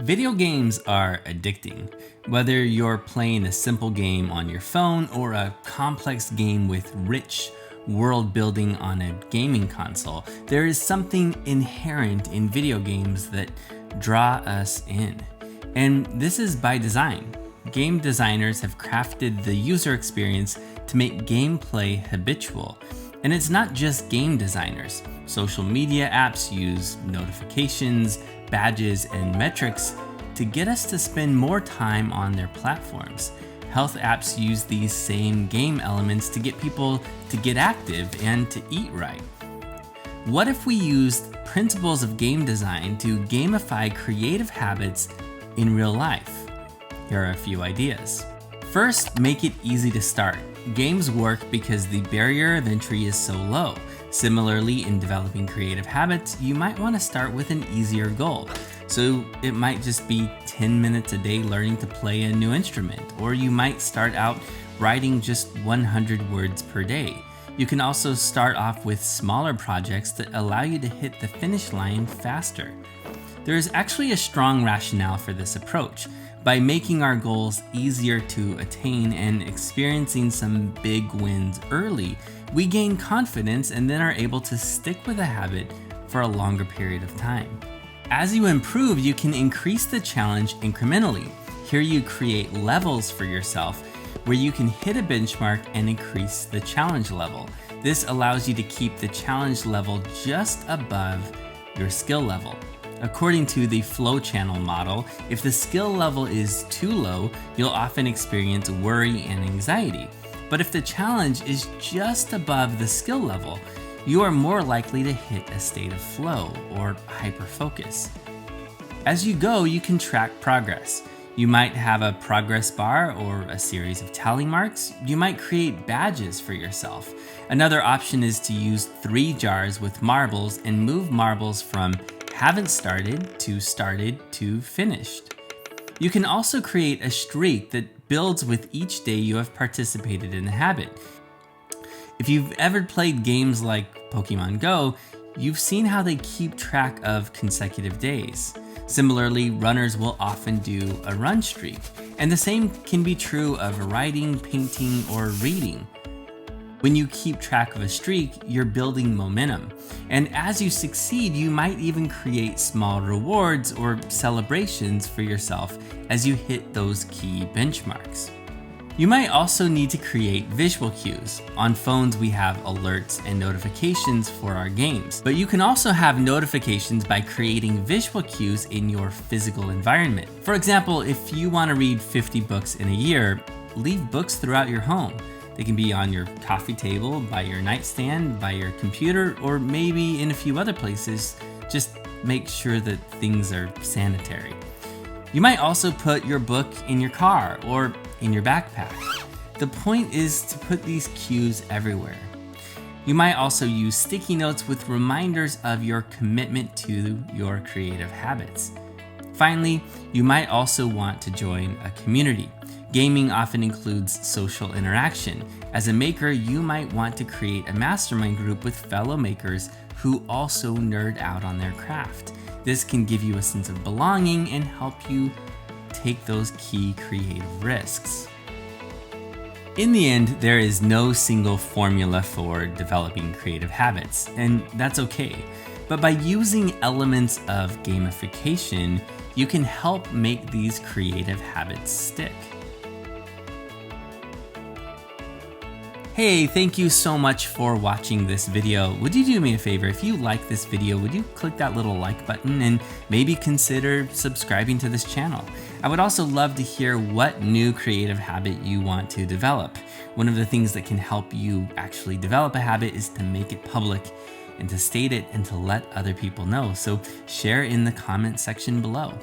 Video games are addicting. Whether you're playing a simple game on your phone or a complex game with rich world building on a gaming console, there is something inherent in video games that draw us in. And this is by design. Game designers have crafted the user experience to make gameplay habitual. And it's not just game designers. Social media apps use notifications, badges, and metrics to get us to spend more time on their platforms. Health apps use these same game elements to get people to get active and to eat right. What if we used principles of game design to gamify creative habits in real life? Here are a few ideas. First, make it easy to start. Games work because the barrier of entry is so low. Similarly, in developing creative habits, you might want to start with an easier goal. So it might just be 10 minutes a day learning to play a new instrument, or you might start out writing just 100 words per day. You can also start off with smaller projects that allow you to hit the finish line faster. There is actually a strong rationale for this approach. By making our goals easier to attain and experiencing some big wins early, we gain confidence and then are able to stick with a habit for a longer period of time. As you improve, you can increase the challenge incrementally. Here you create levels for yourself where you can hit a benchmark and increase the challenge level. This allows you to keep the challenge level just above your skill level. According to the flow channel model, if the skill level is too low, you'll often experience worry and anxiety. But if the challenge is just above the skill level, you are more likely to hit a state of flow or hyperfocus. As you go, you can track progress. You might have a progress bar or a series of tally marks. You might create badges for yourself. Another option is to use 3 jars with marbles and move marbles from haven't started to finished. You can also create a streak that builds with each day you have participated in a habit. If you've ever played games like Pokemon Go, you've seen how they keep track of consecutive days. Similarly, runners will often do a run streak, and the same can be true of writing, painting, or reading. When you keep track of a streak, you're building momentum. And as you succeed, you might even create small rewards or celebrations for yourself as you hit those key benchmarks. You might also need to create visual cues. On phones, we have alerts and notifications for our games, but you can also have notifications by creating visual cues in your physical environment. For example, if you want to read 50 books in a year, leave books throughout your home. They can be on your coffee table, by your nightstand, by your computer, or maybe in a few other places. Just make sure that things are sanitary. You might also put your book in your car or in your backpack. The point is to put these cues everywhere. You might also use sticky notes with reminders of your commitment to your creative habits. Finally, you might also want to join a community. Gaming often includes social interaction. As a maker, you might want to create a mastermind group with fellow makers who also nerd out on their craft. This can give you a sense of belonging and help you take those key creative risks. In the end, there is no single formula for developing creative habits, and that's okay. But by using elements of gamification, you can help make these creative habits stick. Hey, thank you so much for watching this video. Would you do me a favor? If you like this video, would you click that little like button and maybe consider subscribing to this channel? I would also love to hear what new creative habit you want to develop. One of the things that can help you actually develop a habit is to make it public and to state it and to let other people know. So share in the comment section below.